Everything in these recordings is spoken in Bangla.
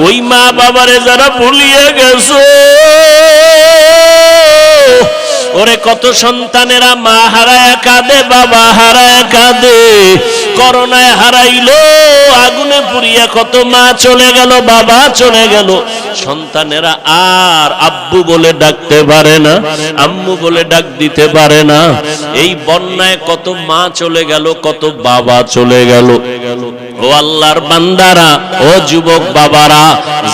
ওই মা বাবারে যারা ভুলিয়ে গেছো, ওরে কত সন্তানেরা মা হারায় কাঁদে, বাবা হারায় কাঁদে। করোনায় হারাইলো, আগুনে পুড়িয়া কত মা চলে গেল, বাবা চলে গেল। সন্তানেরা আর আব্বু বলে ডাকতে পারে না, আম্মু বলে ডাক দিতে পারে না। এই বন্যায় কত মা চলে গেল, কত বাবা চলে গেল। ও আল্লাহর বান্দারা, ও যুবক বাবারা,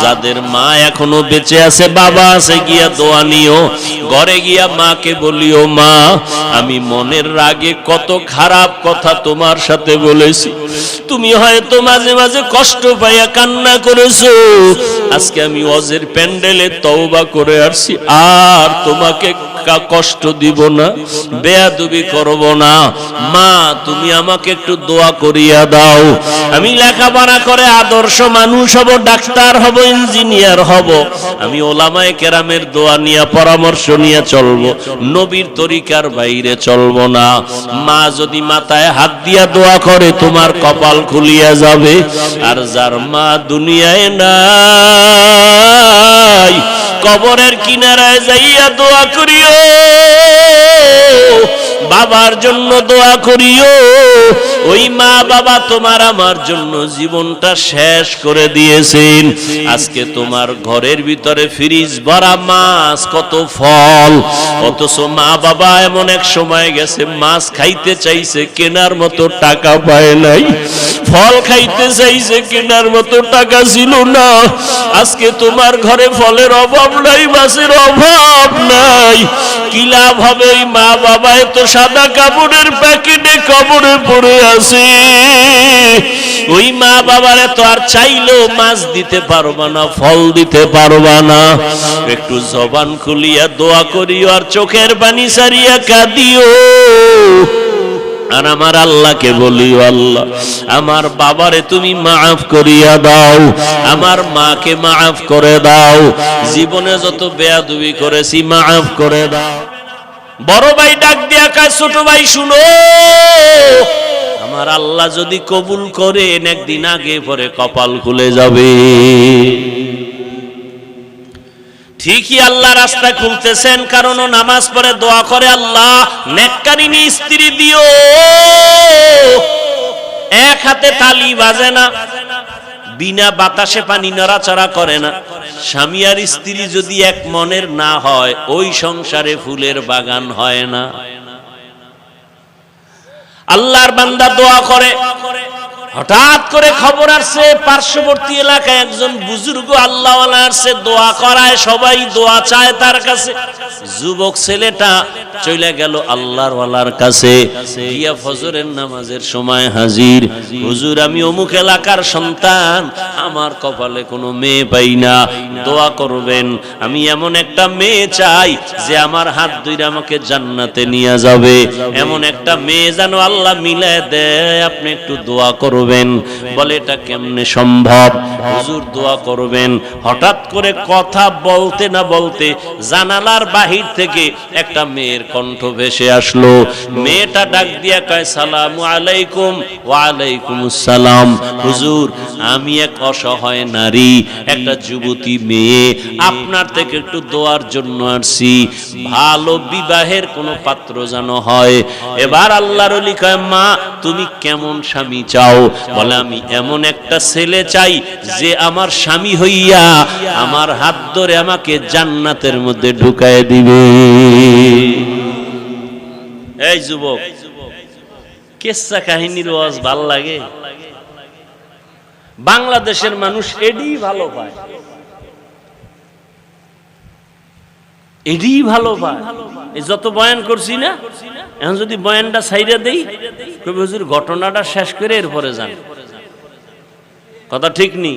যাদের মা এখনো বেঁচে আছে, বাবা আছে, গিয়া দোয়া নিও। ঘরে গিয়া মাকে বলিও, মা আমি মনের রাগে কত খারাপ কথা তোমার সাথে বলেছি, তুমি হয়তো মাঝে মাঝে কষ্ট পাইয়া কান্না করেছো। আজকে আমি ওয়াজের প্যান্ডেলে তওবা করে আসছি, আর তোমাকে কষ্ট দিব না, বেয়াদবি করব না। মা তুমি আমাকে একটু দোয়া করিয়া দাও, আমি লেখাপড়া করে আদর্শ মানুষ হব, ডাক্তার হব, ইঞ্জিনিয়ার হব। আমি ওলামায়ে কেরামের দোয়া নিয়ে, পরামর্শ নিয়ে চলবো, নবীর তরিকার বাইরে চলবো না। মা যদি মাথায় হাত দিয়া দোয়া করে, তোমার কপাল খুলিয়া যাবে। আর যার মা দুনিয়ায় নাই, কবরের কিনারায় যাইয়া দোয়া করিও, বাবার জন্য দোয়া করিও। ওই মা বাবা তোমার আমার জন্য জীবনটা শেষ করে দিয়েছেন। আজকে তোমার ঘরের ভিতরে ফ্রিজ ভরা মাছ, কত ফল, অথচ মা বাবা এমন এক সময় গেছে মাছ খাইতে চাইছে, কেনার মতো টাকা পায় নাই। ফল খাইতে চাইছে, কেনার মতো টাকা ছিল না। আজকে তোমার ঘরে ফলের অভাব নাই, মাছের অভাব নাই। কি লাভ হবে? ওই মা বাবা এত সাদা কাপড়ের প্যাকেটে কবরে পড়ে আছে। ওই মা বাবারে তো আর চাইলেও মাছ দিতে পারবা না, ফল দিতে পারবা না। একটু জবান খুলিয়া দোয়া করিও, আর চোখের পানি সারিয়া কাঁদিও। আর আমার আল্লাহকে বলিও, আল্লাহ আমার বাবারে তুমি মাফ করিয়া দাও, আমার মাকে মাফ করে দাও, জীবনে যত বেয়াদবি করেছি মাফ করে দাও। বড় ভাই ডাক দিয়া কয়, ছোট ভাই শুনো, আমার আল্লাহ যদি কবুল করেন, একদিন আগে পরে কপাল খুলে যাবে। ঠিকই আল্লাহ রাস্তা খুলতেছেন, কারণ ও নামাজ পড়ে দোয়া করে, আল্লাহ নেককারিনী স্ত্রী দিও। এক হাতে তালি বাজে না, বিনা বাতাসে পানি নড়াচড়া করে না। স্বামী আর স্ত্রী যদি এক মনের না হয়, ওই সংসারে ফুলের বাগান হয় না। আল্লাহর বান্দা দোয়া করে, হঠাৎ করে খবর আসছে পার্শ্ববর্তী এলাকায় একজন বুজুর্গ আল্লাহওয়ালা আসছে, দোয়া করায়, সবাই দোয়া চায় তার কাছে। যুবক ছেলেটা চলে গেল আল্লাহর ওয়ালার কাছে, গিয়া ফজরের নামাজের সময় হাজির। হুজুর আমি অমুক এলাকার সন্তান, আমার কপালে কোনো মেয়ে পাই না, দোয়া করবেন। আমি এমন একটা মেয়ে চাই যে আমার হাত ধরে আমাকে জান্নাতে নিয়ে যাবে, এমন একটা মেয়ে যেন আল্লাহ মিলায় দেয়, আপনি একটু দোয়া করবেন। বলে এটা কেমনে সম্ভব? হুজুর দোয়া করবেন। হঠাৎ করে কথা বলতে না বলতে জানালার বাহির থেকে একটা মেয়ের কণ্ঠ ভেসে আসলো। মেয়েটা ডাক দিয়া কয়, সালামু আলাইকুম। ওয়া আলাইকুমুস সালাম। হুজুর আমি এক অসহায় নারী, একটা যুবতী মেয়ে, আপনার থেকে একটু দোয়ার জন্য আসছি, ভালো বিবাহের কোনো পাত্র যেন হয়। এবার আল্লাহর ওলি কয়, মা তুমি কেমন স্বামী চাও? বলে আমি এমন একটা ছেলে চাই যে আমার স্বামী হইয়া আমার হাত ধরে আমাকে জান্নাতের মধ্যে ঢুকায় দিবে। এই যুবক, কিসসা কাহিনীর ওয়াজ ভাল লাগে? বাংলাদেশের মানুষ এডি ভালো পায়, এডি ভালো পায়। এই যত বয়ান করছি না, এখন যদি বয়ানটা ছাইড়া দেই, কবি হুজুর ঘটনাটা শেষ করে এরপরে যান। কথা ঠিক নেই?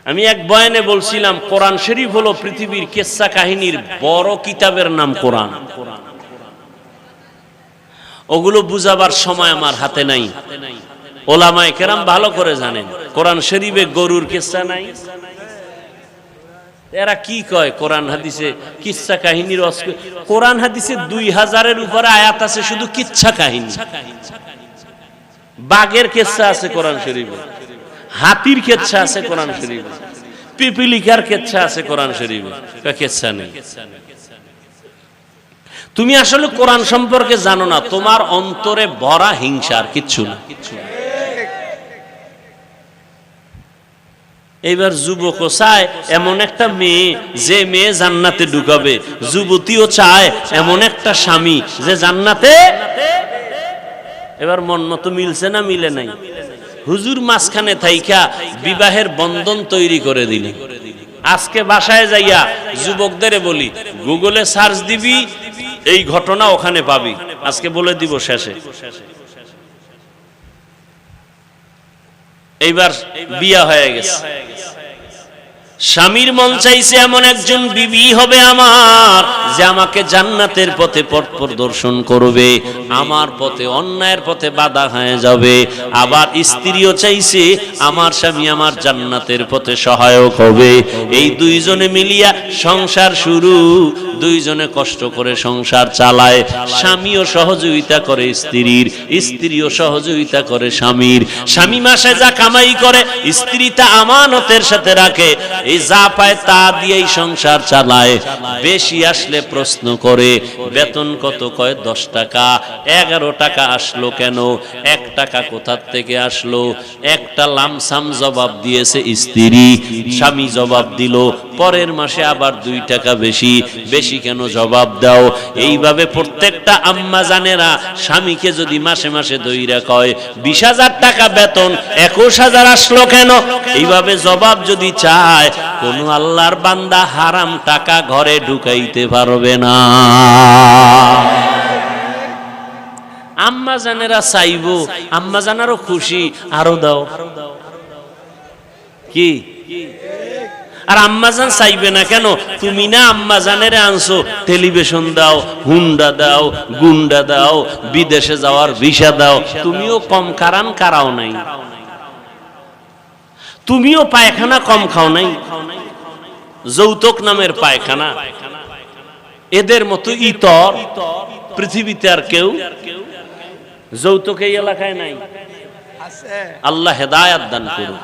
আমি এক বয়ানে বলছিলাম, কোরআন শরীফ হলো পৃথিবীর কিসসা কাহিনীর বড় কিতাবের নাম কোরআন। ওগুলো বুঝাবার সময় আমার হাতে নাই। ওলামায়ে কেরাম ভালো করে জানেন, কোরআন শরীফে গরুর কিসসা নাই। এরা কি কয় কোরআন হাদিসে কিচ্ছা কাহিনীর? কোরআন হাদিসে 2000-এর উপরে আয়াত আছে শুধু কিচ্ছা কাহিনী। বাঘের কিচ্ছা আছে কোরআন শরীফে, হাতির কেচ্ছা আছে কোরআন শরীফে, পিপিলিকার কেচ্ছা আছে কোরআন শরীফে, কেচ্ছা নেই। তুমি আসলে কোরআন সম্পর্কে জানো না, তোমার অন্তরে ভরা হিংসা, আর কিচ্ছু না। এইবার যুবকও চায় এমন একটা মেয়ে যে মেয়ে জান্নাতে ঢুকাবে, যুবতীও চায় এমন একটা স্বামী যে জান্নাতে। এবার মন মতো মিলছে না মিলে নাই? হুজুর মাঝখানে থাইকা বিবাহের বন্ধন তৈরি করে দিলেন। আজকে বাসায় যাইয়া যুবকদের বলি, গুগলে সার্চ দিবি, এই ঘটনা ওখানে পাবি। আজকে বলে দিব শেষে। এইবার বিয়া হয়ে গেছে, স্বামীর মন চাইছে এমন একজন বিবি হবে আমার, যে আমাকে জান্নাতের পথে পথ প্রদর্শন করবে, আমার পথে অন্যায়ের পথে বাধা হয়ে যাবে। আবার স্ত্রীও চাইছে আমার স্বামী আমার জান্নাতের পথে সহায়ক হবে। এই দুইজনে মিলিয়া সংসার শুরু, দুইজনে কষ্ট করে সংসার চালায়। স্বামীও সহযোগিতা করে স্ত্রীর, স্ত্রীও সহযোগিতা করে স্বামীর। স্বামী মাসে যা কামাই করে স্ত্রী তা আমানতের সাথে রাখে, এই যা পায় তা দিয়েই সংসার চালায়। বেশি আসলে প্রশ্ন করে বেতন কত, কয় 10 টাকা। 11 টাকা আসলো কেন, 1 টাকা কোথা থেকে আসলো? একটা লামসাম জবাব দিয়েছে স্ত্রী, স্বামী জবাব দিল পরের মাসে আবার 2 টাকা বেশি। বেশি কেন জবাব দাও? এইভাবে প্রত্যেকটা আম্মা জানেরা স্বামীকে যদি মাসে মাসে দইরা কয় 20,000 টাকা বেতন, 21,000 আসলো কেন, এইভাবে জবাব যদি চায়, কোন আল্লাহর বান্দা হারাম টাকা ঘরে ঢুকাইতে পারবে না। আম্মা জানেরা চাইবো, আম্মা জানারও খুশি, আরো দাও কি? আর আম্মাজান চাইবে না কেন? তুমি না আম্মাজানের আনছো, টেলিভিশন দাও, হুন্ডা দাও, গুন্ডা দাও, বিদেশে যাওয়ার ভিসা দাও। তুমিও কম কারাও নাই, তুমিও পায়খানা কম খাও নাই। যৌতুক নামের পায়খানা, এদের মতো ইতর পৃথিবীতে আর কেউ যৌতুক এই এলাকায় নাই। আল্লাহ হেদায়াত দান করুন।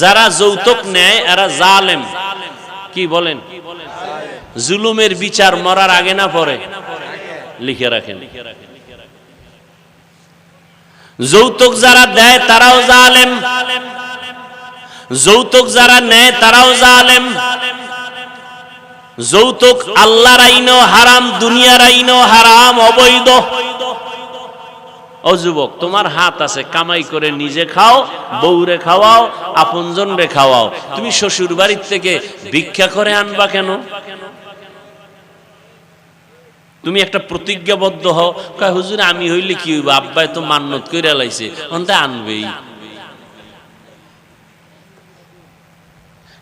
যারা যৌতুক নেয় এরা জালেম। কি বলেন? জুলুমের বিচার মরার আগে না পরে? লিখে রাখেন। যৌতুক যারা দেয় তারাও জালেম, যৌতুক যারা নেয় তারাও জালেম। যৌতুক আল্লাহর আইনও হারাম, দুনিয়ার আইনও হারাম, অবৈধ। ও যুবক, তোমার হাত আছে, কামাই করে নিজে খাও, বউরে খাওয়াও, আপনজন রে খাওয়াও। তুমি শ্বশুর বাড়ির থেকে ভিক্ষা করে আনবা কেন? তুমি একটা প্রতিজ্ঞাবদ্ধ হও, কয় হুজুর আমি হইলে কি হইব, আব্বাই তো মান্নত কইরা লাইছে, অন্তে আনবেই।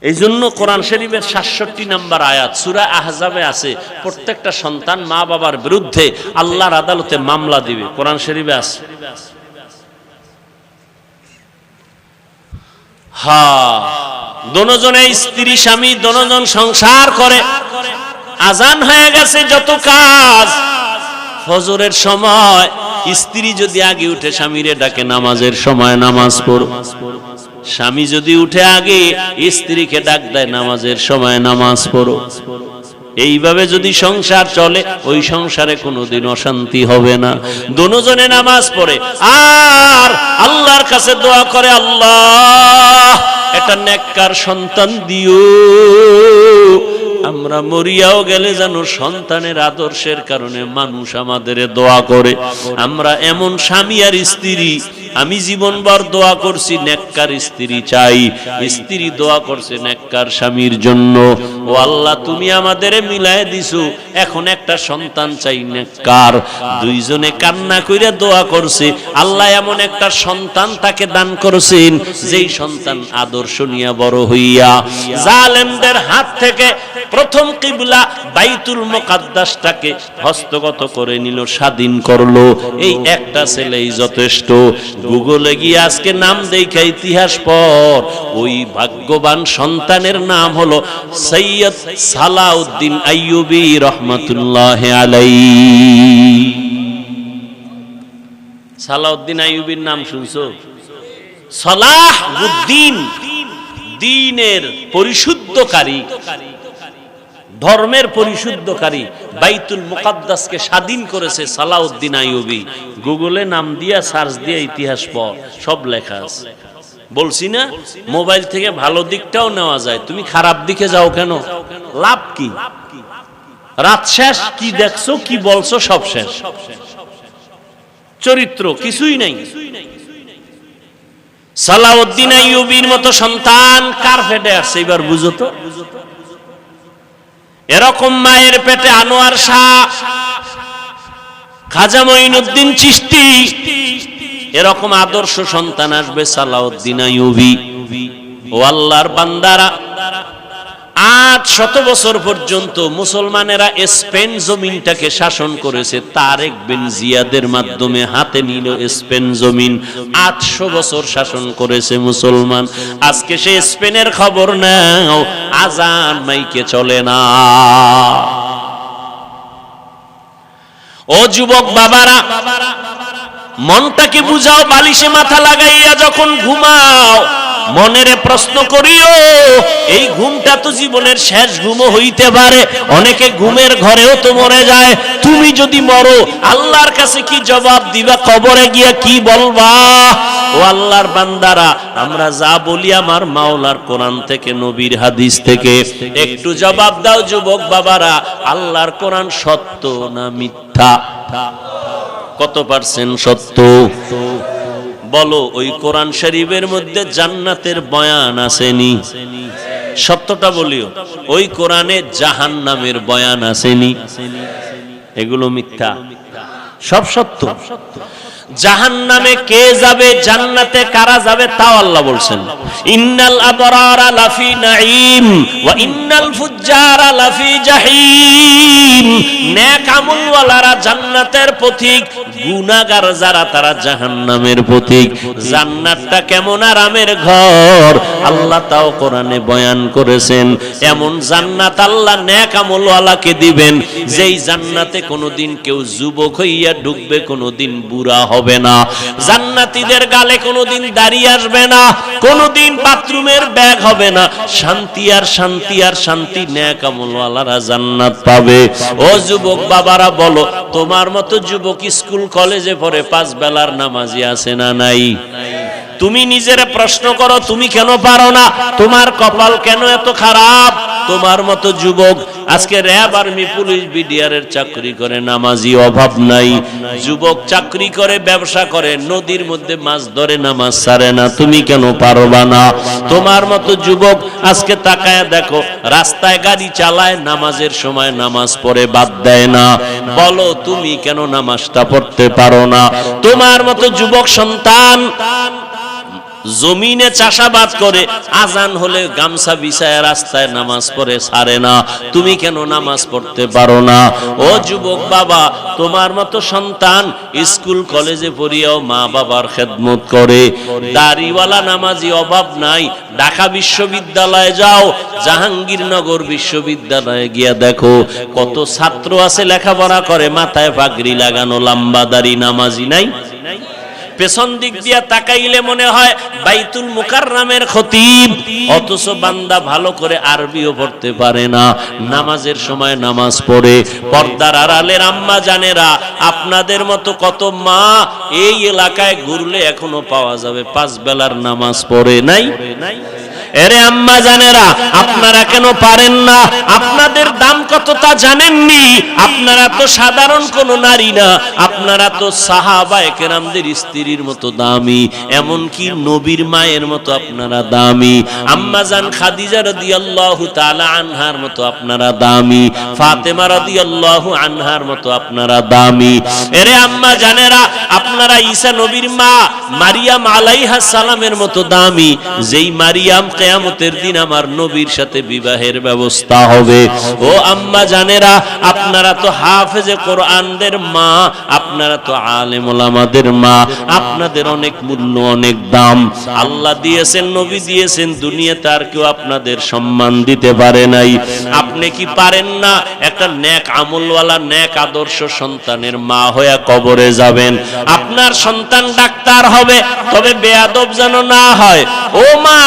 এই জন্য কোরআন শরীফের ৬৭ নম্বর আয়াত সূরা আহজাবে আছে, প্রত্যেকটা সন্তান মা বাবার বিরুদ্ধে আল্লাহর আদালতে মামলা দিবে। কোরআন শরীফে আছে। হ্যাঁ, দোনোজনে স্ত্রী স্বামী দোনোজন সংসার করে। আজান হয়ে গেছে, যত কাজ। ফজরের সময় স্ত্রী যদি আগে উঠে স্বামীরে ডাকে নামাজের সময় নামাজ পড়ো, স্বামী যদি উঠে আগে স্ত্রীকে ডাক দেয় নামাজের সময় নামাজ পড়ো। এইভাবে যদি সংসার চলে, ওই সংসারে কোনোদিন অশান্তি হবে না। দোনোজনে নামাজ পড়ে আর আল্লাহর কাছে দোয়া করে, আল্লাহ একটা নেককার সন্তান দিও। আমরা মরিয়াও গেলে যেন সন্তানের আদর্শের কারণে মানুষ আমাদের দোয়া করে। আমরা এমন স্বামী আর স্ত্রী, আমি জীবনভর দোয়া করছি নেককার স্ত্রী চাই, স্ত্রী দোয়া করছে নেককার স্বামীর জন্য। ও আল্লাহ, তুমি আমাদের মিলায় দিছো, এখন একটা সন্তান চাই নেককার। দুইজনে কান্না কইরা দোয়া করছে, আল্লাহ এমন একটা সন্তান তাকে দান করেছেন, যেই সন্তান আদর্শ নিয়ে বড় হইয়া জালেমদের হাত থেকে প্রথম কিবলা বাইতুল মুকাদ্দাসটাকে হস্তগত করে নিল, স্বাধীন করলো। এই একটা ছেলেই যথেষ্ট। গুগলে গিয়ে আজকে নাম দেখা ইতিহাস পর, ওই ভাগ্যবান সন্তানের নাম হলো সৈয়দ সালাউদ্দিন আইয়ুবী রহমাতুল্লাহ আলাইহি। সালাউদ্দিন আইয়ুবীর নাম শুনছো? সালাহুদ্দিন, দ্বীনের পরিশুদ্ধকারী, ধর্মের পরিশুদ্ধকারী, বাইতুল মুকাদ্দাসকে স্বাধীন করেছে সালাউদ্দিন আইয়ুবী। গুগলে নাম দিয়া সার্চ দিয়ে ইতিহাস পড়, সব লেখা আছে। বলছি না মোবাইল থেকে ভালো দিকটাও নেওয়া যায়, তুমি খারাপ দিকে যাও কেন? লাভ কি? রাত শেষ, কি দেখছো কি বলছো সব শেষ, চরিত্র কিছুই নাই। সালাউদ্দিন আইয়ুবীর মতো সন্তান কার পেটে আসছে এবার বুঝো তো। এরকম মায়ের পেটে আনোয়ার শাহ, খাজা মঈনুদ্দিন চিশতি, এরকম আদর্শ সন্তান আসবে সালাউদ্দিন আইয়ুবী। ও আল্লাহর বান্দারা, 800 বছর পর্যন্ত মুসলমানেরা স্পেন জমিনটাকে শাসন করেছে। তারেক বিন জিয়াদের মাধ্যমে হাতে নিল স্পেন জমিন। 800 বছর শাসন করেছে মুসলমান। আজকে সে স্পেনের খবর নাও, আজান মাইকে চলে না। ও যুবক বাবারা, মনটাকে বুঝাও, বালিশে মাথা লাগাইয়া যখন ঘুমাও মনের প্রশ্ন করিও, এই ঘুমটা তো জীবনের শেষ ঘুমও হইতে পারে। অনেকে ঘুমের ঘরেও তো মরে যায়। তুমি যদি মরো আল্লাহর কাছে কি জবাব দিবা? কবরে গিয়া কি বলবা? ও আল্লাহর বান্দারা, আমরা যা বলি আমার মাওলার কোরআন থেকে, নবীর হাদিস থেকে, একটু জবাব দাও যুবক বাবারা। আল্লাহর কোরআন সত্য না মিথ্যা? কত পার্সেন্ট সত্য বলো? ওই কোরআন শরীফের মধ্যে জান্নাতের বয়ান আসেনি? সত্যটা বলিও। ওই কোরআনে জাহান্নামের বয়ান আসেনি? এগুলো মিথ্যা, সব সত্য। জাহান্নামে কে যাবে, জান্নাতে কারা যাবে তাও আল্লাহ বলছেন। ইন্নাল আবরারা লাফি নাঈম ওয়া ইন্নাল ফুজ্জারা লাফি জাহিম। নেক আমলওয়ালারা জান্নাতের পথিক, গুনাহগার যারা তারা জাহান্নামের পথিক। জান্নাতটা কেমন আরামের ঘর আল্লাহ তাও কোরআনে বয়ান করেছেন। এমন জান্নাত আল্লাহ নেক আমলওয়ালাকে দিবেন, যেই জান্নাতে কোনোদিন কেউ যুবক হইয়া ঢুকবে, কোনোদিন বুড়া হবে না। জান্নাতীদের গালে কোনোদিন দাড়ি আসবে না, কোনোদিন বাথরুমের ব্যাগ হবে না। শান্তি আর শান্তি আর শান্তি, নেক আমলওয়ালারা জান্নাত পাবে। ও যুবক বাবারা বলো, তোমার মতো যুবক স্কুল কলেজে পড়ে 5 বেলার নামাজি আছে না নাই? তুমি নিজের প্রশ্ন করো, তুমি কেন পারো না? তোমার কপাল কেন এত খারাপ? তোমার মতো যুবক আজকে র‍্যাব, আর্মি, পুলিশ, বিডিআর এর চাকরি করে, নামাজি অভাব নাই। যুবক চাকরি করে, ব্যবসা করে, নদীর মধ্যে মাছ ধরে, নামাজ ছাড়ে না। তুমি কেন পারবা না? তোমার মতো যুবক আজকে তাকায় দেখো, রাস্তায় গাড়ি চালায়, নামাজের সময় নামাজ পড়ে বাদ দেয় না। বলো তুমি কেন নামাজটা পড়তে পারো না? তোমার মতো যুবক সন্তান জমিনে চাষাবাদ করে, আজান হলে গামছা বিছায় রাস্তায় নামাজ পড়ে ছাড়ে না। তুমি কেন নামাজ পড়তে পারো না? ও যুবক বাবা, তোমার মতো সন্তান স্কুল কলেজে পড়িয়াও মা বাবার খেদমত করে। দাড়িওয়ালা নামাজি অভাব নাই। ঢাকা বিশ্ববিদ্যালয়ে যাও, জাহাঙ্গীরনগর বিশ্ববিদ্যালয়ে গিয়া দেখো কত ছাত্র আছে লেখাপড়া করে, মাথায় পাগড়ি লাগানো, লম্বা দাড়ি, নামাজি নাই। পেছন দিক দিয়া তাকাইলে মনে হয় বাইতুল মুকাররমের খতিব, অথচ বান্দা ভালো করে আরবিও পড়তে পারে না। নামাজের সময় নামাজ পড়ে। পর্দার আড়ালের আম্মা জানেরা, আপনাদের মতো কত মা এই এলাকায় ঘুরলে এখনো পাওয়া যাবে 5 বেলার নামাজ পড়ে নাই। এরে আম্মা জানেরা, আপনারা কেন পারেন না? আপনাদের দাম কত তা জানেননি? আপনারা তো সাধারণ কোন নারী না, আপনারা তো সাহাবায়ে কেরামদের স্ত্রীর মতো দামি, এমনকি নবীর মায়ের মতো আপনারা দামি। আম্মা জান খাদিজা রাদিয়াল্লাহু তাআলা আনহার মতো আপনারা দামি, ফাতেমা রাদিয়াল্লাহু আনহার মতো আপনারা দামি। এরে আম্মা জানেরা, আপনারা ঈসা নবীর মা মারিয়াম আলাইহিস সালামের মতো দামি, যেই মারিয়াম কিয়ামতের দিন আমার নবীর সাথে বিবাহের ব্যবস্থা হবে। ও আম্মা জানেরা, আপনারা তো হাফেজে কোরআনদের মা, আপনারা তো আলেম ওলামাদের মা, আপনাদের অনেক মূল্য, অনেক দাম আল্লাহ দিয়েছেন, নবী দিয়েছেন, দুনিয়াতে আর কেউ আপনাদের সম্মান দিতে পারে নাই। আপনি কি পারেন না একটা নেক আমলওয়ালা, নেক আদর্শ সন্তানের মা হয়ে কবরে যাবেন? আপনার সন্তান ডাক্তার হবে, তবে বেয়াদব যেন না হয়। ও মা,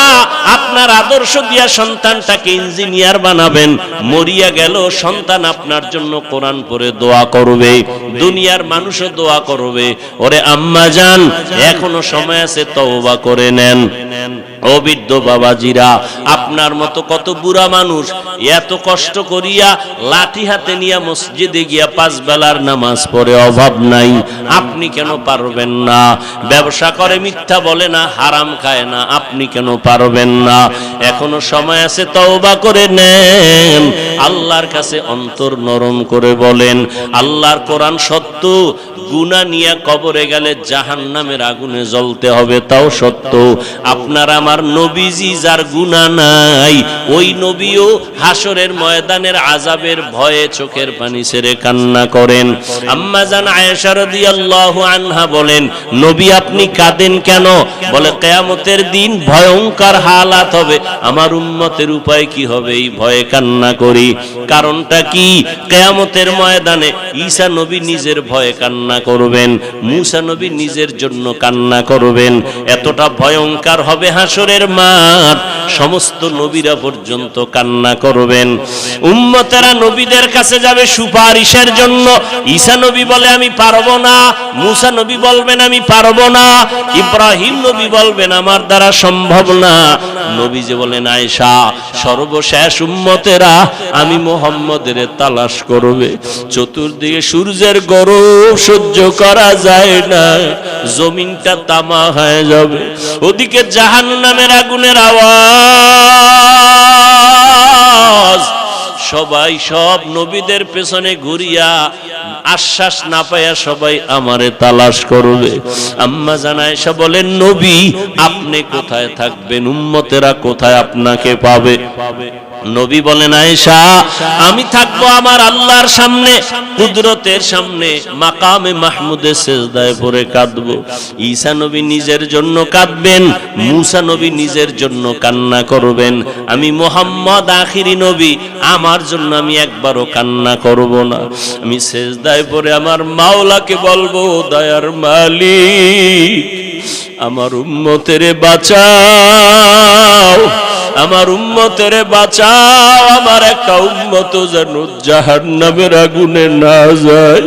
আপনার আদর্শ দিয়া সন্তানটাকে ইঞ্জিনিয়ার বানাবেন, মরিয়া গেল সন্তান আপনার জন্য কোরআন পড়ে দোয়া করবে, দুনিয়ার মানুষও দোয়া করবে। ওরে আম্মা জান, এখনো সময় আছে, তওবা করে নেন। ও বৃদ্ধ বাবাজিরা, আপনার মতো কত বুড়া মানুষ এত কষ্ট করিয়া লাঠি হাতে নিয়ে মসজিদে গিয়া 5 বেলার নামাজ পড়ে, অভাব নাই, আপনি কেন পারবেন না? ব্যবসা করে, মিথ্যা বলে না, হারাম খায় না, আপনি কেন পারবেন না? এখনো সময় আছে, তওবা করে নেন, আল্লাহর কাছে অন্তর নরম করে বলেন, আল্লাহর কোরআন সত্য, গুনাহ নিয়ে কবরে গেলে জাহান্নামের আগুনে জ্বলতে হবে, তাও সত্য। আপনার আমার নবীজি যার গুনাহ নাই, ওই নবীও হাসরের ময়দানের আযাবের ভয়ে চোখের পানি ছেড়ে কান্না করেন। আম্মা জান আয়েশা রাদিয়াল্লাহু আনহা বলেন, নবী আপনি কাঁদেন কেন? বলে, কিয়ামতের দিন ভয়ঙ্কর হালাত হবে, আমার উম্মতের উপায় কি হবে, এই ভয়ে কান্না করি। কারণটা কি? কিয়ামতের ময়দানে ঈসা নবী নিজের ভয়ে কান্না করবেন, মূসা নবী নিজের জন্য কান্না করবেন। এতটা ভয়ঙ্কর হবে হাসরের মাঠ, সমস্ত নবীরা পর্যন্ত কান্না করবেন। উম্মতেরা নবীদের কাছে যাবে সুপারিশের জন্য। ঈসা নবী বলে আমি পারবো না, মূসা নবী বলবেন আমি পারবো না, ইব্রাহিম নবী বলবেন আমার দ্বারা সম্ভব না। নবী যে বলেন, আয়েশা সর্বশেষ উম্মতেরা আমি মুহাম্মদের তালাশ করবে, চতুর্দিকে সূর্যের গরম সহ্য করা যায় না, জমিনটা তামা হয়ে যাবে, ওদিকে জাহান্নামের আগুনের আওয়াজ, সবাই সব নবীদের পেছনে ঘুরিয়া আশ্বাস না পায়া সবাই আমারে তালাশ করবে। আম্মা জান আয়েশা বলেন, নবী আপনি কোথায় থাকবেন, উম্মতেরা কোথায় আপনাকে পাবে? নবী বলেন, আয়েশা আমি থাকবো আমার আল্লাহর সামনে, কুদরতের সামনে, মাকামে মাহমুদে সিজদায় পড়ে কাঁদবো। ঈসা নবী নিজের জন্য কাঁদবেন, মূসা নবী নিজের জন্য কান্না করবেন, আমি মুহাম্মদ আখিরি নবী, আমার জন্য আমি একবারও কান্না করব না। আমি সিজদায় পড়ে আমার মাওলাকে বলবো, দয়ার মালিক আমার উম্মতেরে বাঁচাও, আমার উম্মতেরে বাঁচাও, আমার একটা উম্মত যেন জাহান্নামের আগুনে না যায়।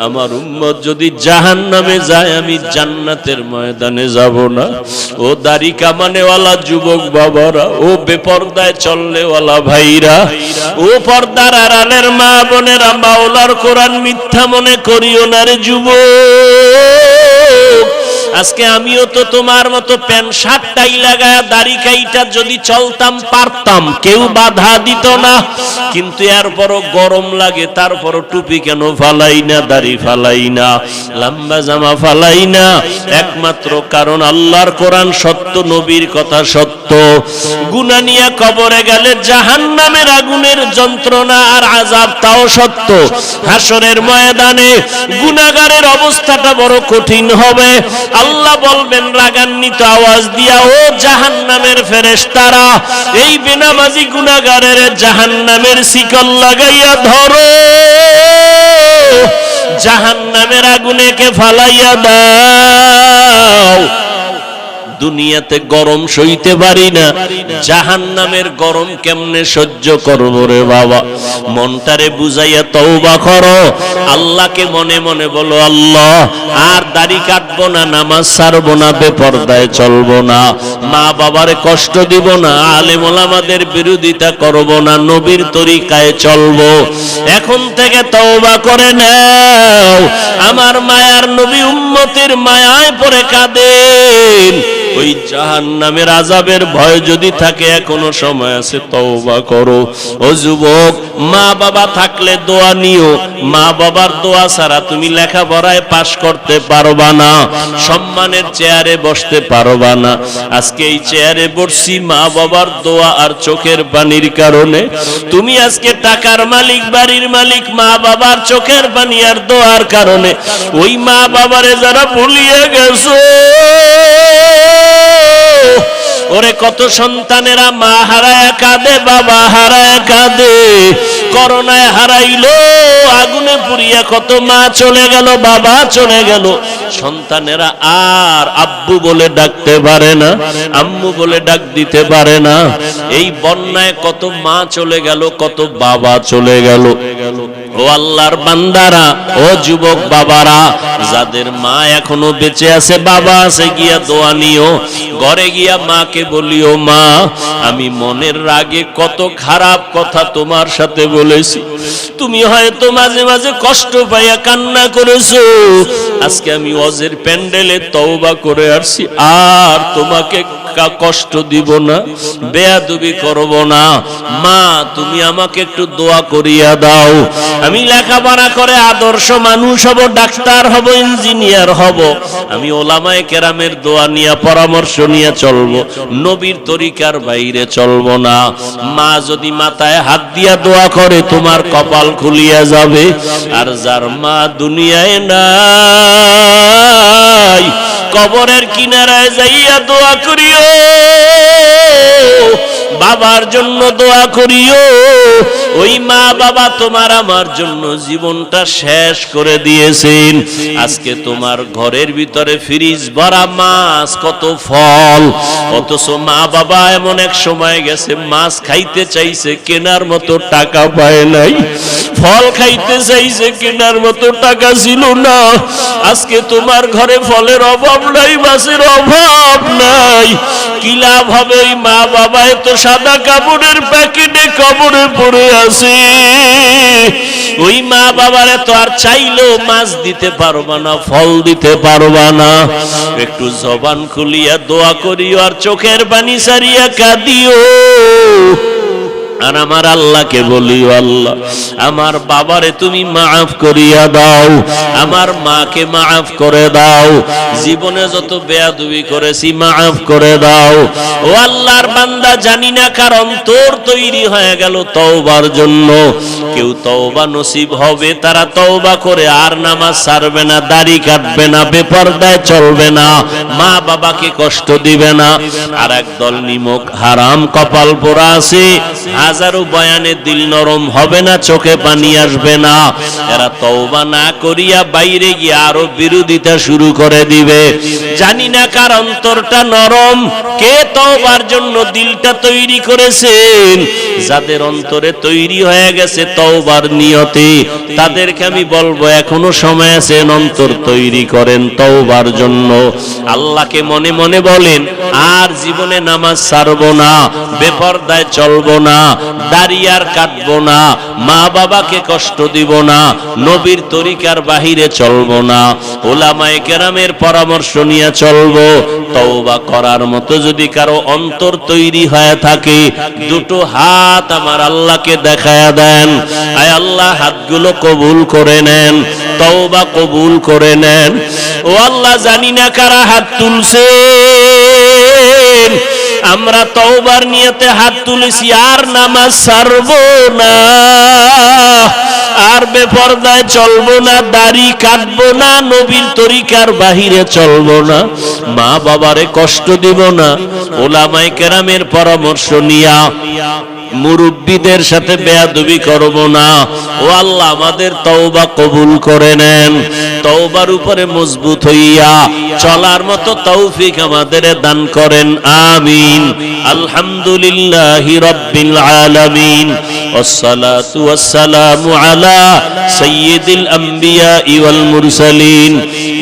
আমার উম্মত যদি জাহান্নামে যায়, আমি জান্নাতের ময়দানে যাব না। ও দাড়ি কামানেওয়ালা যুবক বাবারা, ও বেপরদায় চলনেওয়ালা ভাইরা, ও পর্দার আড়ালের মা বোনেরা, মাওলার কোরআন মিথ্যা মনে করিও না রে যুবক। আজকে আমিও তো তোমার মতো প্যান্ট শার্ট টাই লাগায়া দাড়ি কাইটা যদি চলতাম পারতাম, কেউ বাধা দিত না, কিন্তু এরপরও গরম লাগে, তারপরও টুপি কেন ফালাই না, দাড়ি ফালাই না, লম্বা জামা ফালাই না? একমাত্র কারণ আল্লাহর কোরআন সত্য, নবীর কথা সত্য। গুনাহ নিয়ে কবরে গেলে জাহান্নামের আগুনের যন্ত্রণা আর আযাব, তাও সত্য। হাসরের ময়দানে গুনাহগারের অবস্থাটা বড় কঠিন হবে। আল্লাহ বলবেন রাগান্বিত আওয়াজ দিয়া, ও জাহান্নামের ফেরেশতারা, এই বেনামাজি গুনাহগারের জাহান্নামের শিকল লাগাইয়া ধরো, জাহান্নামের আগুনে কে ফালাইয়া দাও। দুনিয়াতে গরম সইতে পারি না, জাহান্নামের গরম কেমনে সহ্য করব রে বাবা? মনটারে বুঝাইয়া তওবা করো, আল্লাহকে মনে মনে বলো, আল্লাহ আর দাড়ি কাটবো না, নামাজ ছাড়বো না, বেপরদায় চলবো না, মা বাবারে কষ্ট দিব না, আলেম ওলামাদের বিরোধিতা করব না, নবীর তরিকায় চলবো। এখন থেকে তওবা করে নাও। আমার মায়ার নবী উম্মতের মায়ায় পড়ে কাঁদেন, ওই জাহান্নামের আযাবের ভয় যদি থাকে এখনো সময় আছে, তওবা করো। ও যুবক, মা বাবা থাকলে দোয়া নিও। মা বাবার দোয়া ছাড়া তুমি লেখাপড়ায় পাশ করতে পারবা না, সম্মানের চেয়ারে বসতে পারবা না। আজকে এই চেয়ারে বসছি মা বাবার দোয়া আর চোখের পানির কারণে। তুমি আজকে টাকার মালিক, বাড়ির মালিক, মা বাবার চোখের পানি আর দোয়ার কারণে। ওই মা বাবারে যারা ভুলিয়ে গেছো, ওরে কত সন্তানেরা মা হারায় কাঁদে, বাবা হারায় কাঁদে। করোনায় হারাইলো, আগুনে পুড়িয়া কত মা চলে গেল, বাবা চলে গেল। সন্তানেরা আর আব্বু বলে ডাকতে পারে না, আম্মু বলে ডাক দিতে পারে না। এই বন্যায় কত মা চলে গেল, কত বাবা চলে গেল। ও আল্লাহর বান্দারা, ও যুবক বাবারা, যাদের মা এখনো বেঁচে আছে, বাবা আছে, গিয়া দোয়া নিও। ঘরে গিয়া মাকে বলিও, মা আমি মনের রাগে কত খারাপ কথা তোমার সাথে বলেছি, তুমি হয়তো মাঝে মাঝে কষ্ট পাইয়া কান্না করেছো। আজকে আমি ওয়াজের প্যান্ডেলে তওবা করে আসছি, আর তোমাকে কষ্ট দিব না, বেয়াদবি করব না। মা তুমি আমাকে একটু দোয়া করিয়া দাও। আমি লেখাপড়া করে আদর্শ মানুষ হব, ডাক্তার হব, ইঞ্জিনিয়ার হব। আমি ওলামায়ে কেরামের দোয়া নিয়ে, পরামর্শ নিয়ে চলবো, নবীর তরিকার বাইরে চলবো না। মা যদি মাথায় হাত দিয়া দোয়া করে, তোমার কপাল খুলিয়া যাবে। আর যার মা দুনিয়ায় নাই, কবরের কিনারায় যাইয়া দোয়া করিও, বাবার জন্য দোয়া করিও। ওই মা বাবা তোমার আমার জন্য জীবনটা শেষ করে দিয়েছেন। আজকে তোমার ঘরের ভিতরে ফ্রিজ ভরা মাছ, কত ফল, অথচ মা বাবা এমন এক সময় গেছে মাছ খাইতে চাইছে, কেনার মতো টাকা পায় নাই। ফল খাইতে চাইছে, কেনার মতো টাকা ছিল না। আজকে তোমার ঘরে ফলের অভাব নাই, মাছের অভাব নাই। কি লাভ হবে? ওই মা বাবা তো সাদা কাপড়ের প্যাকেটে কবরে পড়ে আছে। ওই মা বাবারে তো আর চাইলেও মাছ দিতে পারবা না, ফল দিতে পারবা না। একটু জবান খুলিয়া দোয়া করিও, আর চোখের পানি সারিয়া কাঁদিও। আর আমার আল্লাহকে বলিও, আল্লাহ আমার বাবারে তুমি মাফ করিয়া দাও, আমার মাকে মাফ করে দাও, জীবনে যত বেয়াদবি করেছি মাফ করে দাও। ও আল্লাহর বান্দা, জানি না কারণ তোর তৈরি হয়ে গেল তওবার জন্য। কেউ তওবা নসিব হবে, তারা তওবা করে আর নামাজ ছাড়বে না, দাড়ি কাটবে না, বেপরদায় চলবে না, মা বাবাকে কষ্ট দিবে না। আর একদল নিমক হারাম কপাল পোড়া আছে, হাজারো বয়ানে দিল নরম হবে না, চোখে পানি আসবে না। এরা তওবা না করিয়া বাইরে গিয়ে আরো বিরোধিতা শুরু করে দিবে। জানি না কার অন্তরটা নরম, কে তওবার জন্য দিলটা তৈরি করেছেন। যাদের অন্তরে তৈরি হয়ে গেছে তওবার নিয়তে, তাদেরকে আমি বলবো এখনো সময় আছে, অন্তর তৈরি করেন তওবার জন্য। আল্লাহকে মনে মনে বলেন, আর জীবনে নামাজ ছাড়বো না, বেপরদায় চলবো না, দাড়ি আর কাটবো না, মা বাবাকে কষ্ট দিব না, নবীর তরিকার বাহিরে চলবো না, উলামায়ে কেরামের পরামর্শ নিয়ে চলবো। তওবা করার মতো যদি কারো অন্তর তৈরি হয়ে থাকে, দুটো হাত আমার আল্লাহকে দেখায়া দেন। আয় আল্লাহ, হাতগুলো কবুল করে নেন, তওবা কবুল করে নেন। ও আল্লাহ, জানি না কারা হাত তুলছেন, আমরা তওবার নিয়তে হাত তুলেছি, আর নামাজ ছাড়বো না, আর বেপরদায় চলবো না, দাড়ি কাটবো না, নবীর তরিকার বাহিরে চলবো না, মা বাবারে কষ্ট দিব না, উলামায়ে কেরামের পরামর্শ নিয়া মুরব্বীদের সাথে বেয়াদবি করব না। ও আল্লাহ, আমাদের তওবা কবুল করে নেন। তওবার উপরে মজবুত হইয়া চলার মতো তৌফিক আমাদের দান করেন, আমিন। আলহামদুলিল্লাহি রাব্বিল আলামিন, ওয়াসসালাতু ওয়াসসালামু আলা সাইয়্যিদিল আমবিয়া ওয়াল মুরসালিন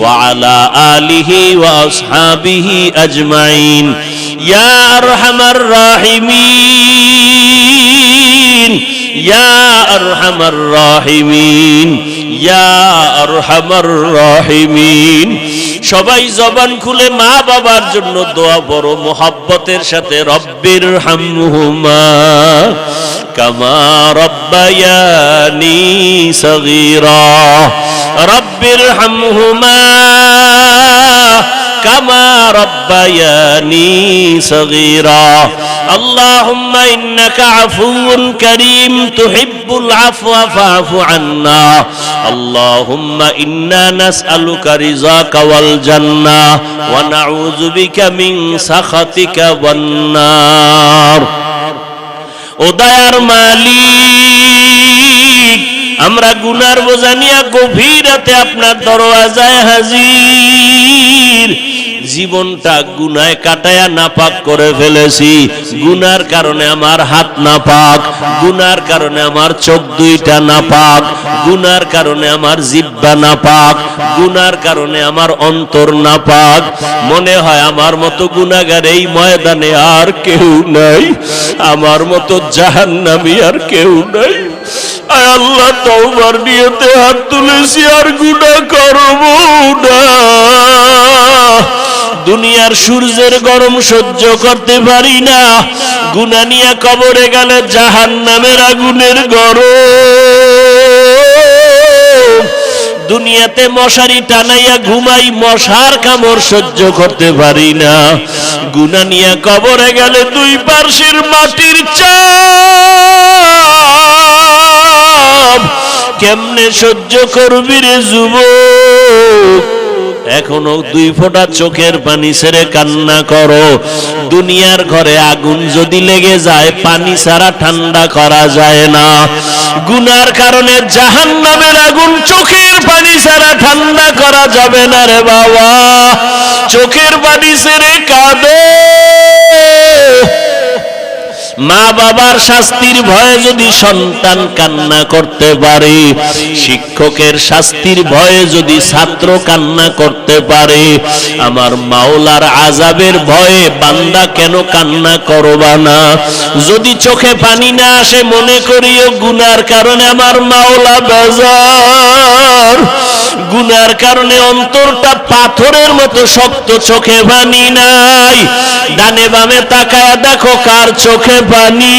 ওয়া আলা আলিহি ওয়া আসহাবিহি আজমাইন। ইয়া আরহামার রাহিমিন, ইয়া আরহামার রাহিমিন, ইয়া আরহামার রাহিমিন। সবাই জবান খুলে মা বাবার জন্য দোয়া বড় মোহাব্বতের সাথে, রব্বির হামহুমা কামা রব্বায়ানি সগীরা, রব্বির হামহুমা কামা রব্বায়ানি সগীরা। আল্লাহুম্মা ইন্নাকা আফুউন কারীম তুহিব্বুল আফওয়া ফাআফু আন্না। আল্লাহুম্মা ইন্না নাসআলুকা রিযাকা ওয়াল জান্নাহ ওয়া নাউযু বিকা মিন সাখাতিকা ওয়ান নার। ও দয়ার মালিক, আমরা গুনার বোঝা নিয়ে গভীর রাতে আপনার দরওয়াজায় হাজির। জীবনটা গুনায় কাটায়া নাপাক করে ফেলেছি। গুনার কারণে আমার হাত নাপাক, গুনার কারণে আমার চোখ দুইটা নাপাক, গুনার কারণে আমার জিহ্বা নাপাক, গুনার কারণে আমার অন্তর নাপাক। মনে হয় আমার মতো গুনাহগার এই ময়দানে আর কেউ নাই, আমার মতো জাহান্নামী আর কেউ নাই। আয় আল্লাহ, তওবার নিয়তে হাত তুলেছি, আর গুনাহ করব না। দুনিয়ার সূর্যের গরম সহ্য করতে পারি না, গুনাহ নিয়ে কবরে গেলে জাহান্নামের আগুনের গরম। দুনিয়াতে মশারি টানাইয়া ঘুমাই, মশার কামড় সহ্য করতে পারি না। গুনাহ নিয়ে কবরে গেলে দুই পার্শ্বের মাটির চাপ কেমনে সহ্য করবি রে যুবক? এখনো দুই ফোঁটা চোখের পানি ছেড়ে কান্না করো। দুনিয়ার ঘরে আগুন যদি লেগে যায়, পানি ছাড়া ঠান্ডা করা যায় না। গুনার কারণে জাহান্নামের আগুন চোখের পানি ছাড়া ঠান্ডা করা যাবে না রে বাবা। চোখের পানি ছেড়ে কাঁদো। মা বাবার শাস্তির ভয়ে যদি সন্তান কান্না করতে পারে, শিক্ষকের শাস্তির ভয়ে যদি ছাত্র কান্না করতে পারে, আমার মাওলার আযাবের ভয়ে বান্দা কেন কান্না করবা না? যদি চোখে পানি না আসে, মনে করিও গুনার কারণে আমার মাওলা বেজার। গুনার কারণে অন্তরটা পাথরের মতো শক্ত, চোখে পানি নাই। ডানে বামে তাকায়া দেখো কার চোখে পানি।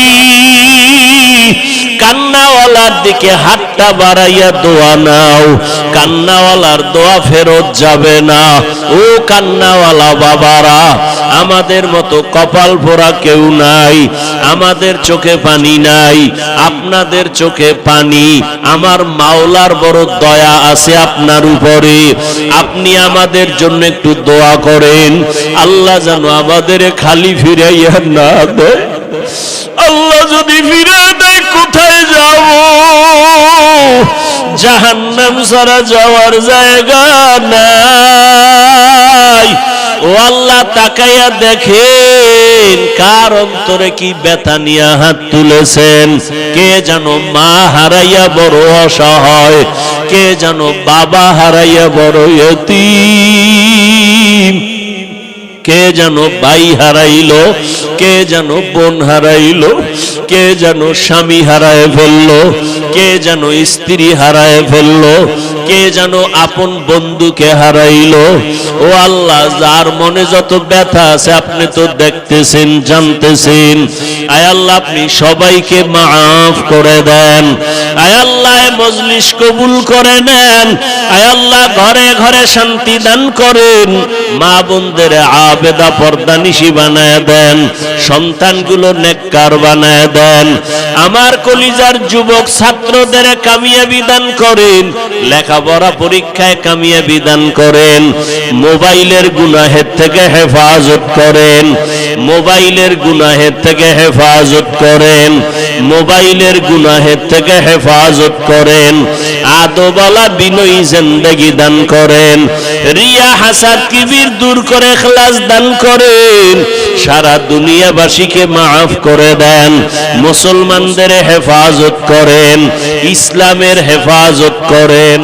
কান্নাওয়ালার দিকে হাতটা বাড়াইয়া দোয়া নাও, কান্নাওয়ালার দোয়া ফেরত যাবে না। ও কান্নাওয়ালা বাবারা, আমাদের মতো কপাল ভরা কেউ নাই, আমাদের চোখে পানি নাই, আপনাদের চোখে পানি। আমার মাওলার বড় দয়া আছে আপনার উপরে। আপনি আমাদের জন্য একটু দোয়া করেন, আল্লাহ যেন আমাদের খালি ফিরাইয়া না দেয়। আল্লাহ যদি ফিরে দেয়, কোথায় যাব? জাহান্নাম ছাড়া যাওয়ার জায়গা নাই। ও আল্লাহ, তাকাইয়া দেখেন কার অন্তরে কি ব্যথা নিয়ে হাত তুলেছেন। কে যেন মা হারাইয়া বড় অসহায়, কে যেন বাবা হারাইয়া বড় ইয়তীম, কে যেন ভাই হারাইলো, কে যেন বোন হারাইলো, কে যেন স্বামী হারায় ফেললো, কে যেন স্ত্রী হারায় ফেললো, কে যেন আপন বন্ধুকে হারাইলো। ও আল্লাহ, যার মনে যত ব্যথা আছে আপনি তো দেখতেছেন, জানতেছেন। আয় আল্লাহ, আপনি সবাইকে মাফ করে দেন। আয় আল্লাহ, মজলিস কবুল করে নেন। আয় আল্লাহ, ঘরে ঘরে শান্তি দান করেন। মা বোনদের আবেদা পর্দানিশী বানায় দেন, সন্তানগুলো নেককার বানায় দেন। আমার কলিজার যুবক ছাত্রদের কামিয়াবি দান করেন, লেখাপড়া পরীক্ষায় কামিয়াবি দান করেন। মোবাইলের গুনাহের থেকে হেফাজত করেন, মোবাইলের গুনাহের থেকে হেফাজত করেন, মোবাইলের গুনাহের থেকে হেফাজত করেন। আদবওয়ালা বিনয়ী জিন্দেগি দান করেন। রিয়া হাসাদ কিবির দূর করে ইখলাস দান করেন। সারা দুনিয়াবাসীকে মাফ করে দেন। মুসলমানদের হেফাজত করেন, ইসলামের হেফাজত করেন।